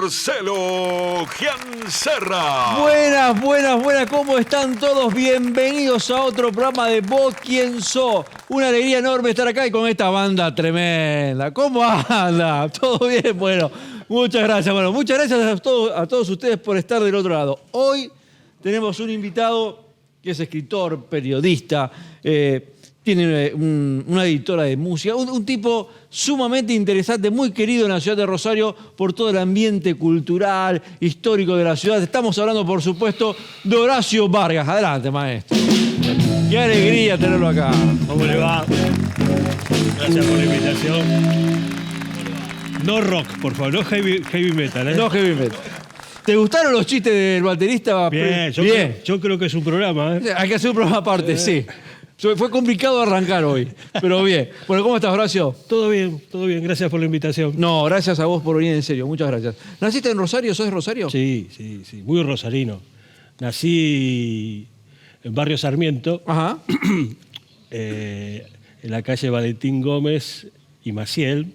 Marcelo Gianserra. Buenas, ¿cómo están todos? Bienvenidos a otro programa de Vos Quién Sos. Una alegría enorme estar acá y con esta banda tremenda. ¿Cómo anda? ¿Todo bien? Bueno, muchas gracias. Bueno, muchas gracias a todos ustedes por estar del otro lado. Hoy tenemos un invitado que es escritor, periodista, tiene una editora de música, un tipo sumamente interesante, muy querido en la ciudad de Rosario por todo el ambiente cultural, histórico de la ciudad. Estamos hablando, por supuesto, de Horacio Vargas. Adelante, maestro. Qué alegría tenerlo acá. ¿Cómo le va? Gracias por la invitación. No rock, por favor, no heavy metal. No heavy metal. ¿Te gustaron los chistes del baterista? Bien, yo creo que es un programa. Hay que hacer un programa aparte, sí. Fue complicado arrancar hoy, pero bien. Bueno, ¿cómo estás, Horacio? Todo bien. Gracias por la invitación. No, gracias a vos por venir, en serio. Muchas gracias. ¿Naciste en Rosario? ¿Sos de Rosario? Sí. Muy rosarino. Nací en Barrio Sarmiento, Ajá. en la calle Valentín Gómez y Maciel,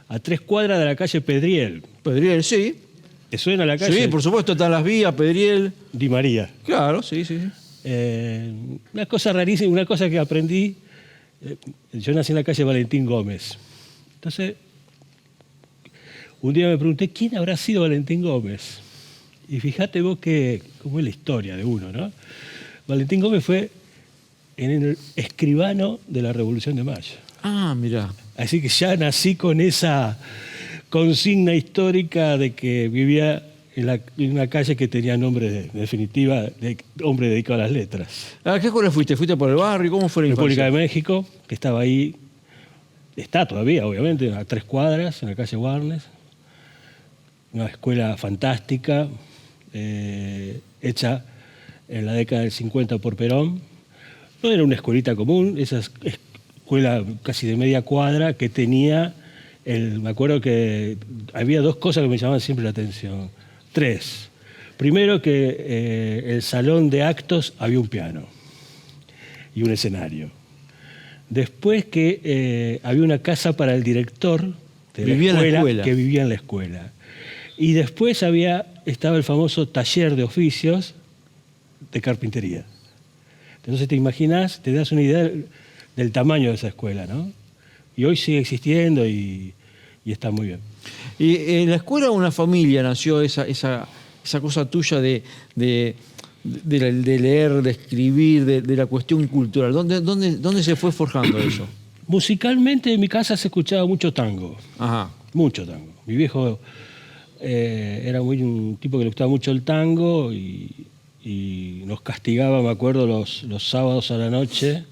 a 3 cuadras de la calle Pedriel. Pedriel, sí. ¿Te suena la calle? Sí, por supuesto, están las vías, Pedriel. Di María. Claro, sí. Una cosa rarísima, una cosa que aprendí, yo nací en la calle Valentín Gómez. Entonces, un día me pregunté, ¿quién habrá sido Valentín Gómez? Y fíjate vos cómo es la historia de uno, ¿no? Valentín Gómez fue el escribano de la Revolución de Mayo. Ah, mirá. Así que ya nací con esa consigna histórica de que vivía en una calle que tenía nombre, en definitiva, de hombre dedicado a las letras. ¿A qué escuela fuiste? ¿Fuiste por el barrio? ¿Cómo fue la República infancia? de México, que estaba ahí, está todavía, obviamente, a 3 cuadras, en la calle Warnes. Una escuela fantástica, hecha en la década del 50 por Perón. No era una escuelita común, esa escuela casi de media cuadra que tenía, me acuerdo que había 2 cosas que me llamaban siempre la atención. 3. Primero que el salón de actos había un piano y un escenario. Después que había una casa para el director de la escuela que vivía en la escuela. Y después estaba el famoso taller de oficios de carpintería. Entonces te imaginas, te das una idea del tamaño de esa escuela, ¿no? Y hoy sigue existiendo y está muy bien. ¿Y en la escuela o en una familia nació esa cosa tuya de leer, de escribir, de la cuestión cultural? ¿Dónde se fue forjando eso? Musicalmente en mi casa se escuchaba mucho tango. Ajá. Mucho tango. Mi viejo era un tipo que le gustaba mucho el tango y nos castigaba, me acuerdo, los sábados a la noche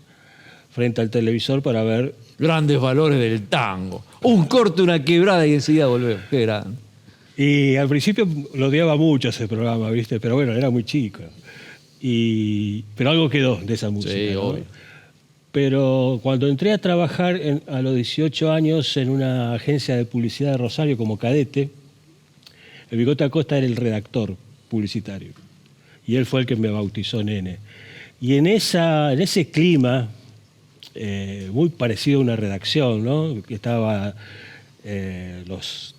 frente al televisor para ver Grandes valores del tango. Un corte, una quebrada y enseguida volvemos. Qué grande. Y al principio lo odiaba mucho ese programa, ¿viste? Pero bueno, era muy chico. Pero algo quedó de esa música. Sí, ¿no? obvio. Pero cuando entré a trabajar a los 18 años en una agencia de publicidad de Rosario como cadete, el Bigote Acosta era el redactor publicitario. Y él fue el que me bautizó nene. Y en ese clima, muy parecido a una redacción, ¿no? Que estaban los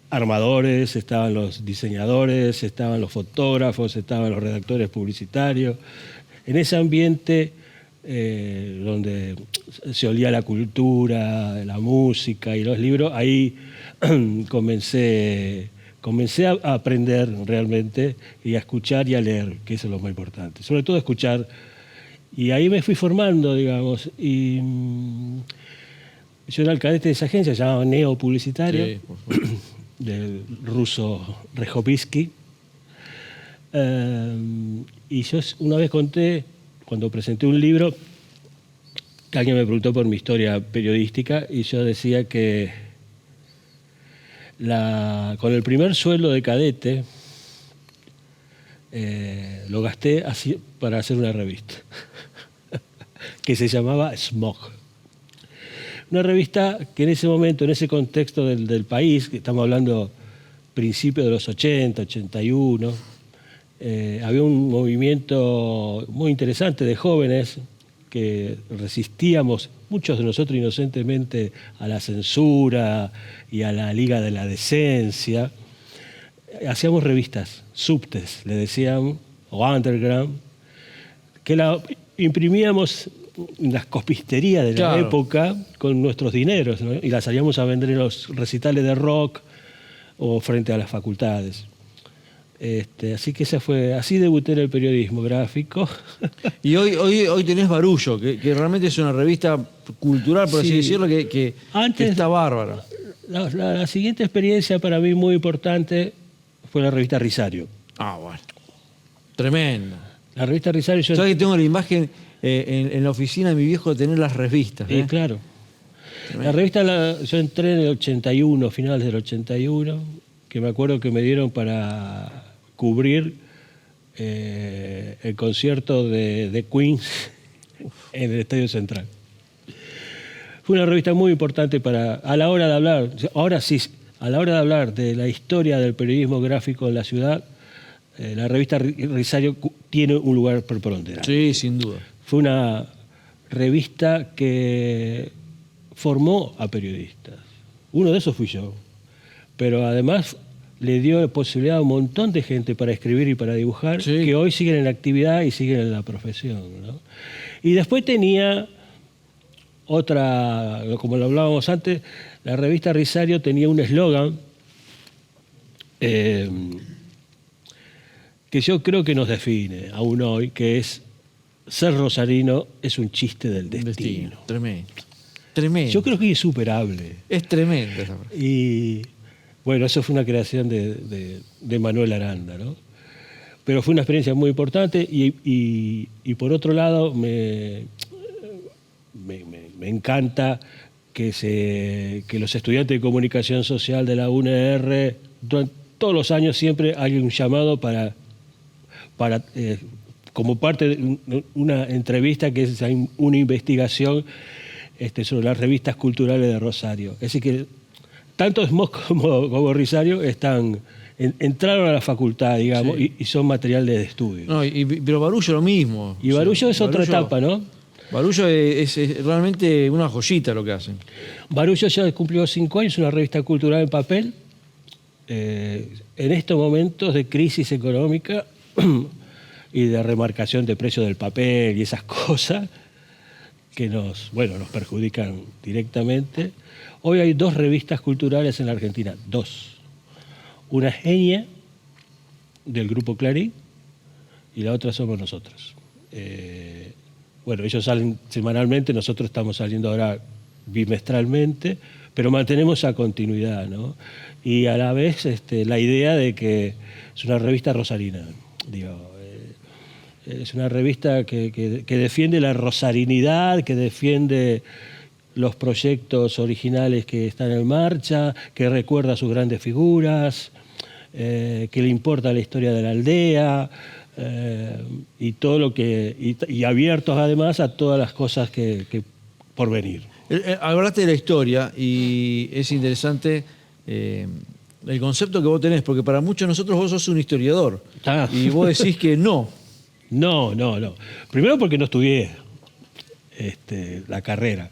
armadores, estaban los diseñadores, estaban los fotógrafos, estaban los redactores publicitarios. En ese ambiente donde se olía la cultura, la música y los libros, ahí comencé a aprender realmente y a escuchar y a leer, que eso es lo más importante. Sobre todo a escuchar. Y ahí me fui formando, digamos. Y yo era el cadete de esa agencia, se llamaba Neo Publicitario, Sí, por favor. del ruso Rejovisky. Y yo una vez conté, cuando presenté un libro, que alguien me preguntó por mi historia periodística, y yo decía que con el primer sueldo de cadete lo gasté así para hacer una revista que se llamaba Smog. Una revista que en ese momento, en ese contexto del país, que estamos hablando principios de los 80, 81, había un movimiento muy interesante de jóvenes que resistíamos, muchos de nosotros inocentemente, a la censura y a la Liga de la Decencia. hacíamos revistas, subtes, le decíamos, o underground, que la imprimíamos en las copisterías de la época con nuestros dineros, ¿no? Y las salíamos a vender en los recitales de rock o frente a las facultades. Así que así debuté en el periodismo gráfico. Y hoy tenés Barullo, que realmente es una revista cultural, por así decirlo, que está bárbara. La siguiente experiencia para mí muy importante fue la revista Risario. Ah, bueno. Tremendo. La revista Risario... ¿Sabes que tengo la imagen en la oficina de mi viejo de tener las revistas? Claro. Tremendo. La revista yo entré en el 81, finales del 81, que me acuerdo que me dieron para cubrir el concierto de Queen en el Estadio Central. Fue una revista muy importante a la hora de hablar, ahora sí, a la hora de hablar de la historia del periodismo gráfico en la ciudad, la revista Risario tiene un lugar preponderante. Sí, sin duda. Fue una revista que formó a periodistas. Uno de esos fui yo. Pero además le dio posibilidad a un montón de gente para escribir y para dibujar, que hoy siguen en la actividad y siguen en la profesión, ¿no? Y después tenía otra, como lo hablábamos antes, la revista Risario tenía un eslogan que yo creo que nos define aún hoy, que es: ser rosarino es un chiste del destino. Tremendo. Tremendo. Yo creo que es insuperable. Es tremendo esa frase. Y bueno, eso fue una creación de Manuel Aranda, ¿no? Pero fue una experiencia muy importante y por otro lado me encanta que los estudiantes de comunicación social de la UNR, durante todos los años siempre hay un llamado para como parte de una entrevista que es una investigación sobre las revistas culturales de Rosario. Es decir que tanto Smog como Risario entraron a la facultad, digamos, y son material de estudio. No, pero Barullo lo mismo. Y Barullo es otra etapa, ¿no? Barullo es realmente una joyita lo que hacen. Barullo ya cumplió 5 años, una revista cultural en papel. En estos momentos de crisis económica y de remarcación de precios del papel y esas cosas que nos perjudican directamente. Hoy hay 2 revistas culturales en la Argentina, 2. Una es Enya, del Grupo Clarín, y la otra somos nosotros. Ellos salen semanalmente, nosotros estamos saliendo ahora bimestralmente, pero mantenemos esa continuidad, ¿no? Y a la vez la idea de que es una revista rosarina, digo. Es una revista que defiende la rosarinidad, que defiende los proyectos originales que están en marcha, que recuerda a sus grandes figuras, que le importa la historia de la aldea, y todo lo y abiertos además a todas las cosas que por venir. Hablaste de la historia y es interesante el concepto que vos tenés, porque para muchos de nosotros vos sos un historiador y vos decís que no. No. Primero porque no estudié la carrera,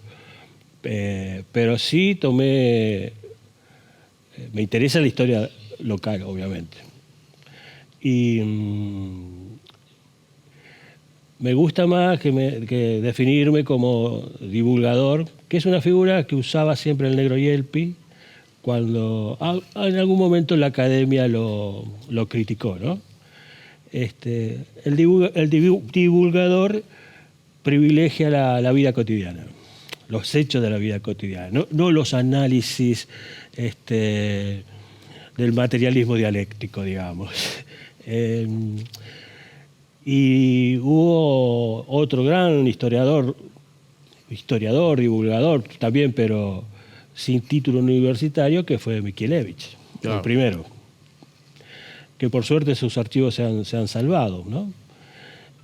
pero sí me interesa la historia local, obviamente. Y me gusta más que definirme como divulgador, que es una figura que usaba siempre el negro Yelpi cuando en algún momento la academia lo criticó, ¿no? El divulgador privilegia la vida cotidiana, los hechos de la vida cotidiana, no los análisis del materialismo dialéctico, digamos. Y hubo otro gran historiador, divulgador también, pero sin título universitario, que fue Mickiewicz, el primero. Que por suerte sus archivos se han salvado, ¿no?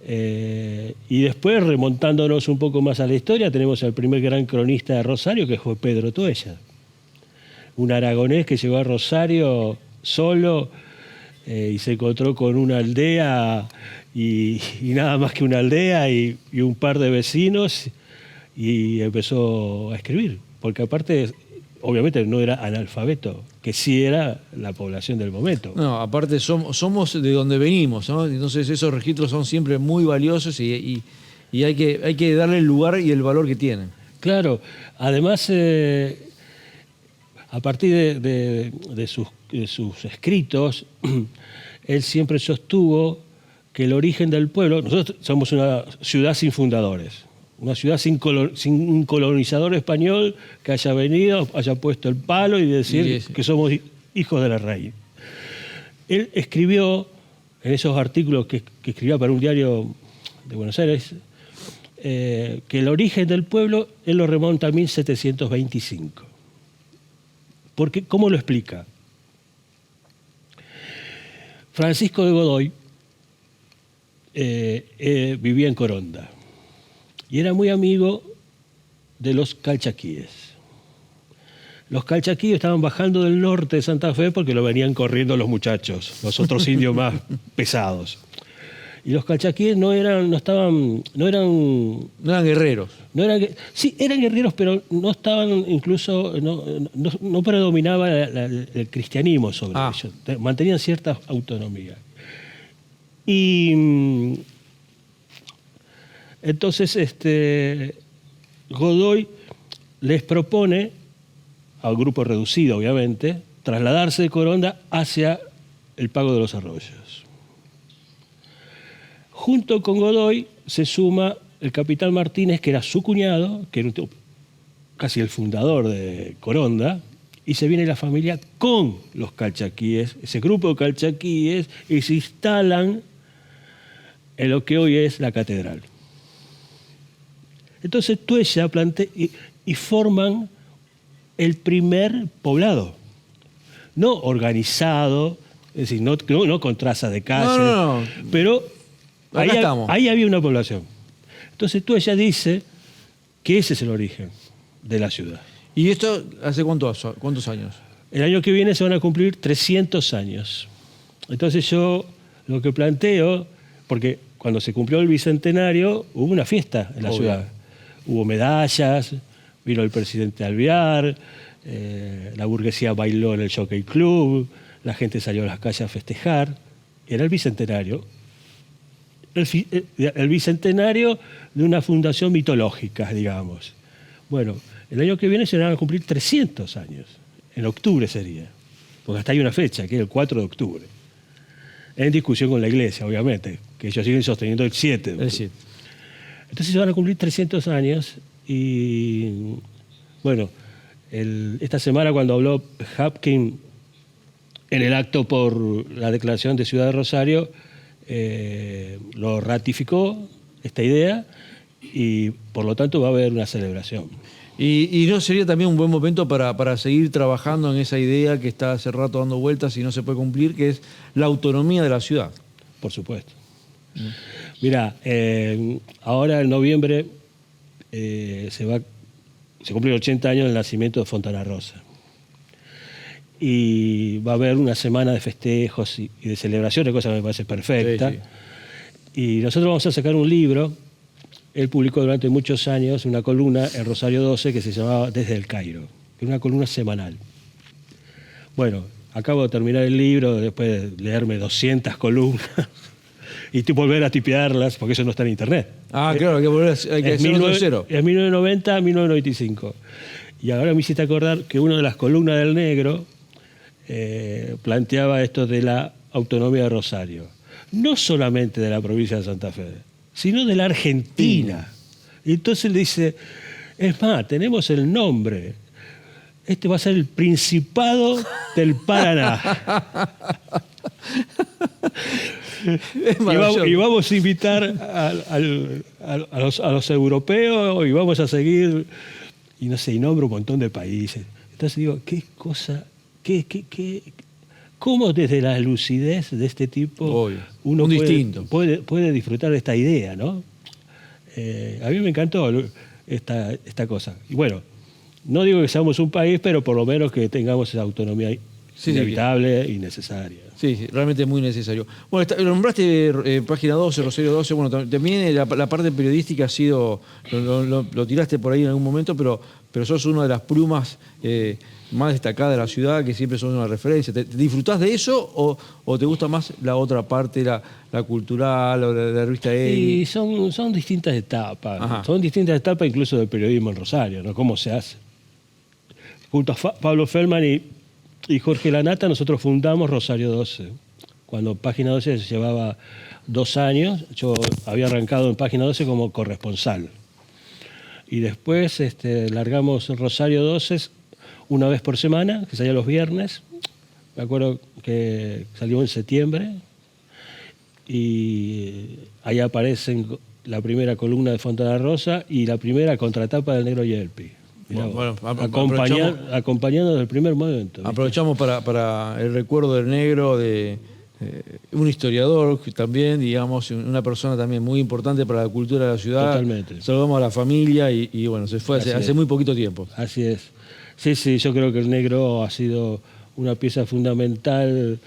Y después, remontándonos un poco más a la historia, tenemos al primer gran cronista de Rosario, que fue Pedro Tuella, un aragonés que llegó a Rosario solo y se encontró con una aldea y nada más que una aldea y un par de vecinos y empezó a escribir, porque aparte, obviamente no era analfabeto, que sí era la población del momento. No, aparte somos de donde venimos, ¿no? Entonces esos registros son siempre muy valiosos y hay que darle el lugar y el valor que tienen. Claro, además, a partir de sus escritos, él siempre sostuvo que el origen del pueblo, nosotros somos una ciudad sin fundadores, una ciudad sin un colonizador español que haya venido, haya puesto el palo y decir que somos hijos de la raíz. Él escribió en esos artículos que escribía para un diario de Buenos Aires, que el origen del pueblo él lo remonta a 1725. Porque, ¿cómo lo explica? Francisco de Godoy vivía en Coronda y era muy amigo de los calchaquíes. Los calchaquíes estaban bajando del norte de Santa Fe porque lo venían corriendo los muchachos, los otros indios más pesados. Y los calchaquíes no eran guerreros. Sí, eran guerreros, pero no estaban, incluso, no predominaba el cristianismo sobre ellos. Mantenían cierta autonomía. Y entonces Godoy les propone, al grupo reducido obviamente, trasladarse de Coronda hacia el Pago de los Arroyos. Junto con Godoy se suma el capitán Martínez, que era su cuñado, que era casi el fundador de Coronda, y se viene la familia con los calchaquíes, ese grupo de calchaquíes, y se instalan en lo que hoy es la catedral. Entonces Tuella plantea y forman el primer poblado, no organizado, es decir, no con trazas de calle, pero ahí había una población. Entonces Tuella dice que ese es el origen de la ciudad. ¿Y esto hace cuántos años? El año que viene se van a cumplir 300 años. Entonces yo lo que planteo, porque cuando se cumplió el bicentenario hubo una fiesta en la ciudad. Hubo medallas, vino el presidente Alvear, la burguesía bailó en el Jockey Club, la gente salió a las calles a festejar. Era el bicentenario. El bicentenario de una fundación mitológica, digamos. Bueno, el año que viene se van a cumplir 300 años. En octubre sería. Porque hasta hay una fecha, que es el 4 de octubre. En discusión con la iglesia, obviamente, que ellos siguen sosteniendo el 7 de octubre. El 7. Entonces se van a cumplir 300 años y, bueno, esta semana cuando habló Hapkin en el acto por la declaración de Ciudad de Rosario, lo ratificó esta idea y por lo tanto va a haber una celebración. ¿Y no sería también un buen momento para seguir trabajando en esa idea que está hace rato dando vueltas y no se puede cumplir, que es la autonomía de la ciudad? Por supuesto. Mirá, ahora en noviembre se cumplen 80 años del nacimiento de Fontana Rosa. Y va a haber una semana de festejos y de celebraciones, cosa que me parece perfecta. Sí. Y nosotros vamos a sacar un libro. Él publicó durante muchos años una columna en Rosario 12 que se llamaba Desde el Cairo, que era una columna semanal. Bueno, acabo de terminar el libro después de leerme 200 columnas y volver a tipearlas, porque eso no está en internet. Claro, hay que hacerlo de cero. Es 1990 a 1995. Y ahora me hiciste acordar que una de las columnas del Negro planteaba esto de la autonomía de Rosario. No solamente de la provincia de Santa Fe, sino de la Argentina. Y entonces le dice, es más, tenemos el nombre. Este va a ser el Principado del Paraná. Y vamos a invitar a los europeos y vamos a seguir, y no sé, y nombro un montón de países. Entonces digo, qué cosa, cómo desde la lucidez de este tipo uno puede disfrutar de esta idea, ¿no? A mí me encantó esta cosa. Y bueno, no digo que seamos un país, pero por lo menos que tengamos esa autonomía Sí, inevitable y necesaria. Sí, realmente muy necesario. Bueno, nombraste Página 12, Rosario 12, bueno, también la parte periodística ha sido, lo tiraste por ahí en algún momento, pero sos una de las plumas más destacadas de la ciudad, que siempre son una referencia. ¿Te disfrutás de eso o te gusta más la otra parte, la cultural o la revista E? Y son distintas etapas. Ajá. Son distintas etapas incluso del periodismo en Rosario, ¿no? Cómo se hace. Junto a Pablo Feldman y Jorge Lanata, nosotros fundamos Rosario 12. Cuando Página 12 llevaba 2 años, yo había arrancado en Página 12 como corresponsal. Y después largamos Rosario 12 una vez por semana, que salía los viernes. Me acuerdo que salió en septiembre. Y ahí aparecen la primera columna de Fontana Rosa y la primera contratapa del Negro Yelpi. Bueno, acompañando desde el primer momento. ¿Viste? Aprovechamos para el recuerdo del Negro, de un historiador también, digamos, una persona también muy importante para la cultura de la ciudad. Totalmente. Saludamos a la familia y bueno, se fue hace muy poquito tiempo. Así es. Sí, yo creo que el Negro ha sido una pieza fundamental,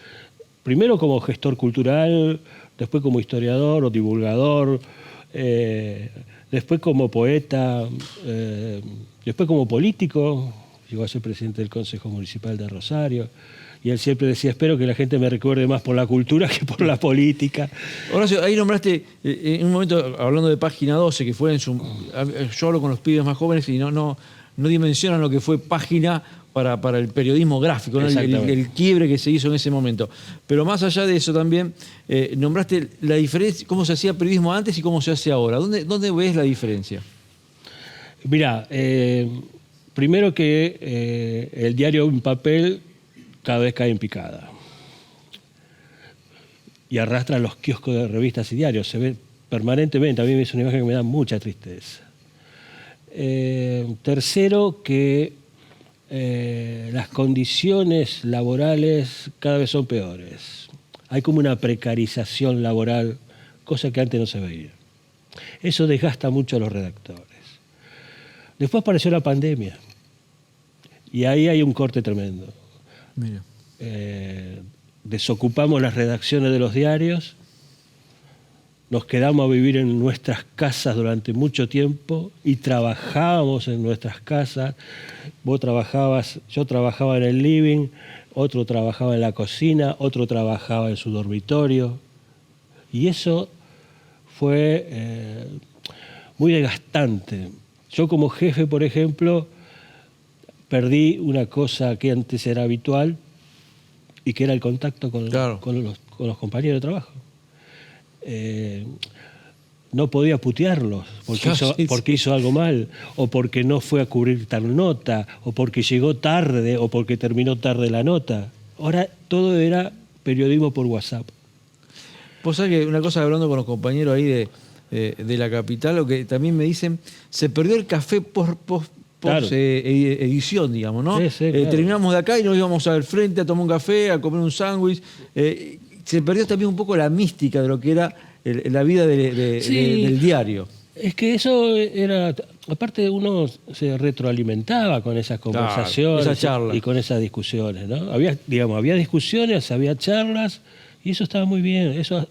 primero como gestor cultural, después como historiador o divulgador, después como poeta, después como político. Llegó a ser presidente del Consejo Municipal de Rosario. Y él siempre decía, espero que la gente me recuerde más por la cultura que por la política. Horacio, ahí nombraste, en un momento, hablando de Página 12, que fue yo hablo con los pibes más jóvenes y no dimensionan lo que fue Página para el periodismo gráfico, ¿no? el quiebre que se hizo en ese momento. Pero más allá de eso también, nombraste la diferencia, cómo se hacía periodismo antes y cómo se hace ahora. ¿Dónde ves la diferencia? Mirá, primero que el diario en papel cada vez cae en picada. Y arrastra los kioscos de revistas y diarios. Se ve permanentemente. A mí es una imagen que me da mucha tristeza. Tercero, que las condiciones laborales cada vez son peores. Hay como una precarización laboral, cosa que antes no se veía. Eso desgasta mucho a los redactores. Después apareció la pandemia. Y ahí hay un corte tremendo. Mira. Desocupamos las redacciones de los diarios, nos quedamos a vivir en nuestras casas durante mucho tiempo y trabajábamos en nuestras casas. Yo trabajaba en el living, otro trabajaba en la cocina, otro trabajaba en su dormitorio. Y eso fue muy desgastante. Yo como jefe, por ejemplo, perdí una cosa que antes era habitual y que era el contacto con los compañeros de trabajo. No podía putearlos porque hizo algo mal, o porque no fue a cubrir tal nota, o porque llegó tarde, o porque terminó tarde la nota. Ahora todo era periodismo por WhatsApp. Vos sabés que una cosa, hablando con los compañeros ahí de la capital, lo que también me dicen, se perdió el café edición, digamos, ¿no? Sí, claro. Terminamos de acá y nos íbamos al frente a tomar un café, a comer un sándwich. Se perdió también un poco la mística de lo que era la vida del diario. Es que eso era... Aparte uno se retroalimentaba con esas conversaciones, esa charla. Y con esas discusiones, ¿no? Había discusiones, había charlas, y eso estaba muy bien. Eso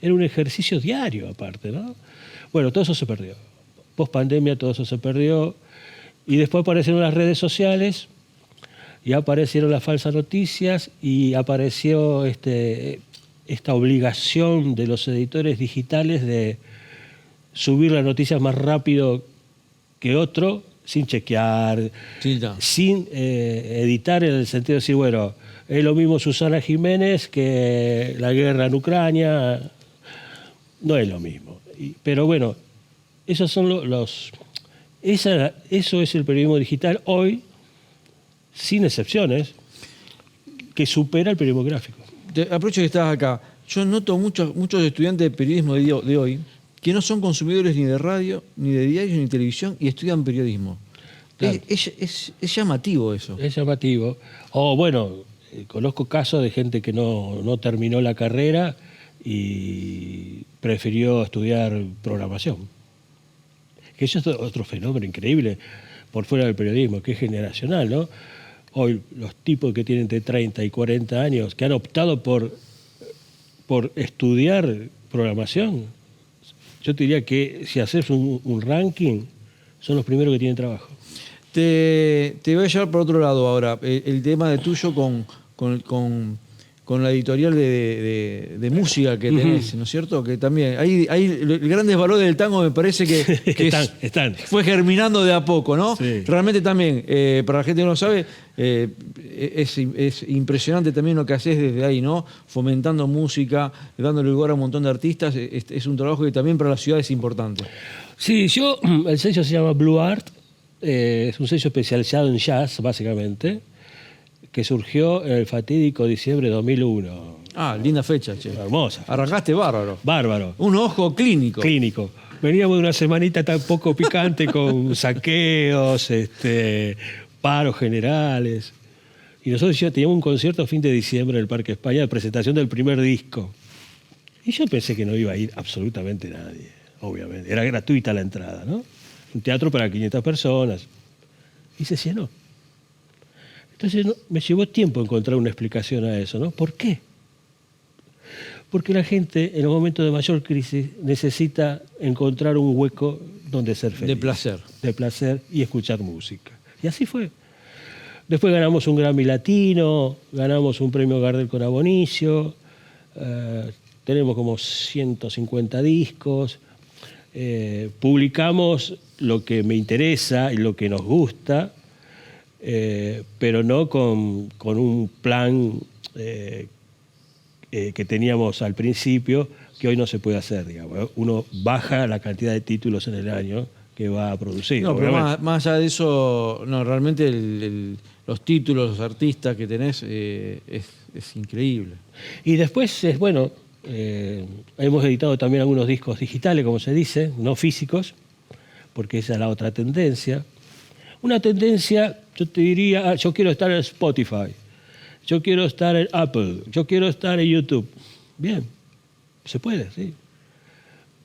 era un ejercicio diario, aparte, ¿no? Bueno, todo eso se perdió. Post-pandemia todo eso se perdió. Y después aparecieron las redes sociales, y aparecieron las falsas noticias, y apareció esta obligación de los editores digitales de subir las noticias más rápido que otro, sin chequear, sin editar, en el sentido de decir, bueno, es lo mismo Susana Jiménez que la guerra en Ucrania. No es lo mismo. Pero bueno, esos son eso es el periodismo digital hoy, sin excepciones, que supera el periodismo gráfico. Aprovecho que estás acá. Yo noto muchos estudiantes de periodismo de hoy que no son consumidores ni de radio, ni de diarios, ni de televisión, y estudian periodismo. Claro. Es llamativo eso. Es llamativo. Conozco casos de gente que no terminó la carrera y prefirió estudiar programación. Que eso es otro fenómeno increíble por fuera del periodismo, que es generacional, ¿no? hoy los tipos que tienen entre 30 y 40 años, que han optado por estudiar programación, yo te diría que si haces un ranking, son los primeros que tienen trabajo. Te voy a llevar por otro lado ahora. El tema de tuyo con la editorial de música que tenés, ¿no es cierto? Que también hay el grandes valores del tango, me parece que están. fue germinando de a poco, ¿no? Sí. Realmente también, para la gente que no sabe, es impresionante también lo que haces desde ahí, ¿no? Fomentando música, dándole lugar a un montón de artistas. Es un trabajo que también para la ciudad es importante. Sí, el sello se llama Blue Art, es un sello especializado en jazz, básicamente, que surgió en el fatídico diciembre de 2001. Ah, linda fecha, che. Hermosa. Arrancaste bárbaro. Bárbaro. Un ojo clínico. Clínico. Veníamos de una semanita tan poco picante con saqueos, paros generales. Y nosotros ya teníamos un concierto a fin de diciembre en el Parque España de presentación del primer disco. Y yo pensé que no iba a ir absolutamente nadie, obviamente. Era gratuita la entrada, ¿no? Un teatro para 500 personas. Y se llenó. Entonces me llevó tiempo encontrar una explicación a eso, ¿no? ¿Por qué? Porque la gente en los momentos de mayor crisis necesita encontrar un hueco donde ser feliz. De placer. De placer y escuchar música. Y así fue. Después ganamos un Grammy Latino, ganamos un premio Gardel con Abonicio, tenemos como 150 discos, publicamos lo que me interesa y lo que nos gusta, pero no con un plan que teníamos al principio, que hoy no se puede hacer, digamos. Uno baja la cantidad de títulos en el año que va a producir. No, pero más allá de eso, no, realmente los títulos, los artistas que tenés es increíble. Y después, hemos editado también algunos discos digitales, como se dice, no físicos, porque esa es la otra tendencia. Una tendencia, yo te diría, yo quiero estar en Spotify, yo quiero estar en Apple, yo quiero estar en YouTube. Bien, se puede, sí.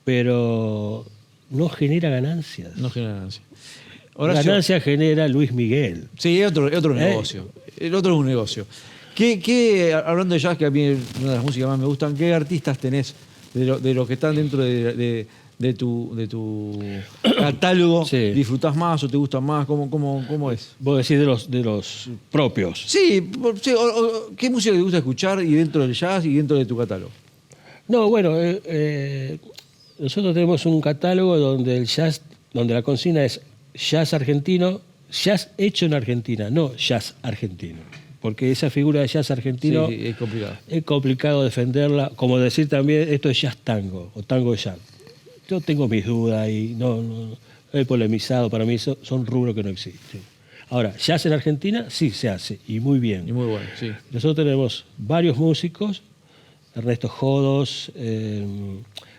Pero no genera ganancias. No genera ganancias. Ganancias genera Luis Miguel. Sí, otro negocio. El otro es un negocio. Hablando de jazz, que a mí es una de las músicas más me gustan, ¿qué artistas tenés de los que están dentro de tu catálogo? Sí. ¿Disfrutás más o te gustan más? ¿Cómo es? Vos decís de los propios. Sí, ¿qué música te gusta escuchar y dentro del jazz y dentro de tu catálogo? No, bueno, nosotros tenemos un catálogo donde el jazz, donde la consigna es jazz argentino, jazz hecho en Argentina, no jazz argentino. Porque esa figura de jazz argentino sí, es complicado. Es complicado defenderla, como decir también esto es jazz tango o tango jazz. Yo tengo mis dudas y no he polemizado, para mí son rubros que no existen. Ahora, jazz en Argentina sí se hace y muy bien. Y muy bueno, sí. Nosotros tenemos varios músicos, Ernesto Jodos,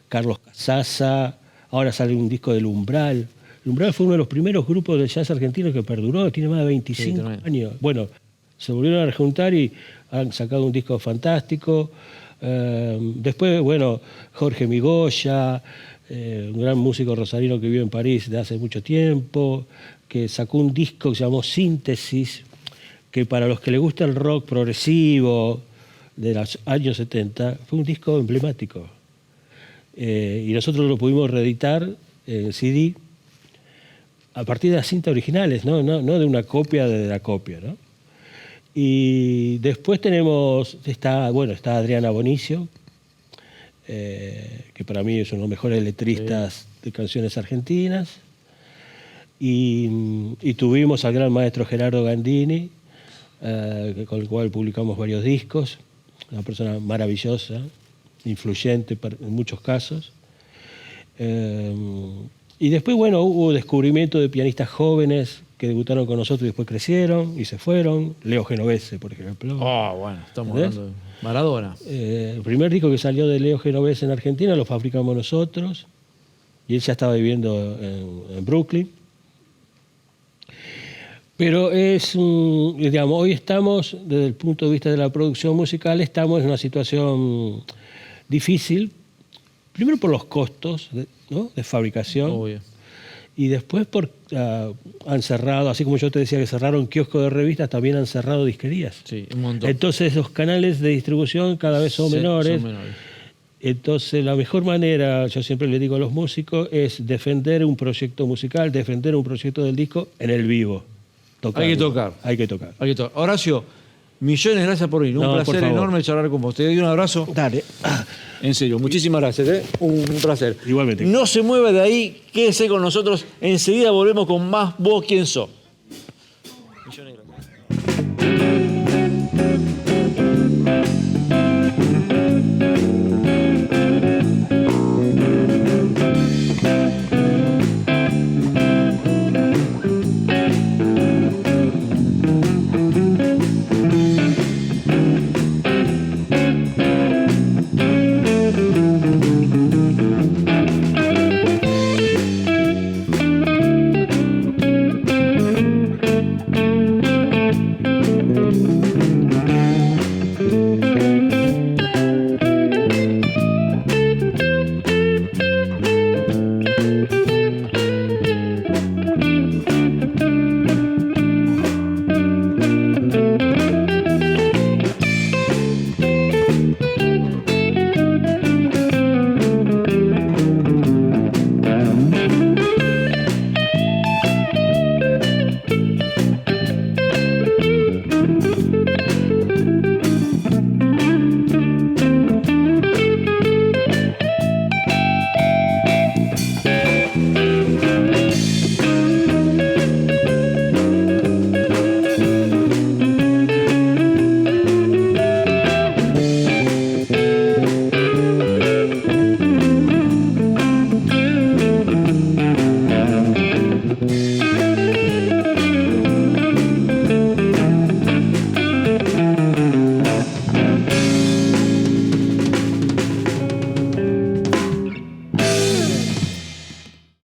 Carlos Casaza, ahora sale un disco del Umbral. El Umbral fue uno de los primeros grupos de jazz argentino que perduró, tiene más de 25 años. Bueno, se volvieron a juntar y han sacado un disco fantástico. Después, bueno, Jorge Migoya, un gran músico rosarino que vive en París de hace mucho tiempo, que sacó un disco que se llamó Síntesis, que para los que les gusta el rock progresivo de los años 70, fue un disco emblemático. Y nosotros lo pudimos reeditar en CD a partir de las cintas originales, no de una copia de la copia, ¿no? Y después está Adriana Bonicio, que para mí es uno de los mejores letristas de canciones argentinas. Y tuvimos al gran maestro Gerardo Gandini, con el cual publicamos varios discos, una persona maravillosa, influyente en muchos casos. Y después, bueno, hubo descubrimiento de pianistas jóvenes que debutaron con nosotros y después crecieron y se fueron. Leo Genovese, por ejemplo. Bueno, estamos hablando de Maradona. El primer disco que salió de Leo Genovese en Argentina lo fabricamos nosotros y él ya estaba viviendo en Brooklyn. Pero hoy estamos, desde el punto de vista de la producción musical, estamos en una situación difícil, primero por los costos de fabricación. Obvio. Y después han cerrado, así como yo te decía que cerraron kioscos de revistas, también han cerrado disquerías. Sí, un montón. Entonces los canales de distribución cada vez son Sí, menores. son menores. Entonces la mejor manera, yo siempre le digo a los músicos, es defender un proyecto musical, defender un proyecto del disco en el vivo. Hay que tocar. Hay que tocar. Aquí está. Horacio, millones de gracias por venir. Un No, por placer favor. enorme charlar con vos. Te doy un abrazo. Dale. En serio, muchísimas gracias. Un placer. Igualmente. No se mueva de ahí, quédese con nosotros. Enseguida volvemos con más Vos Quién Sos.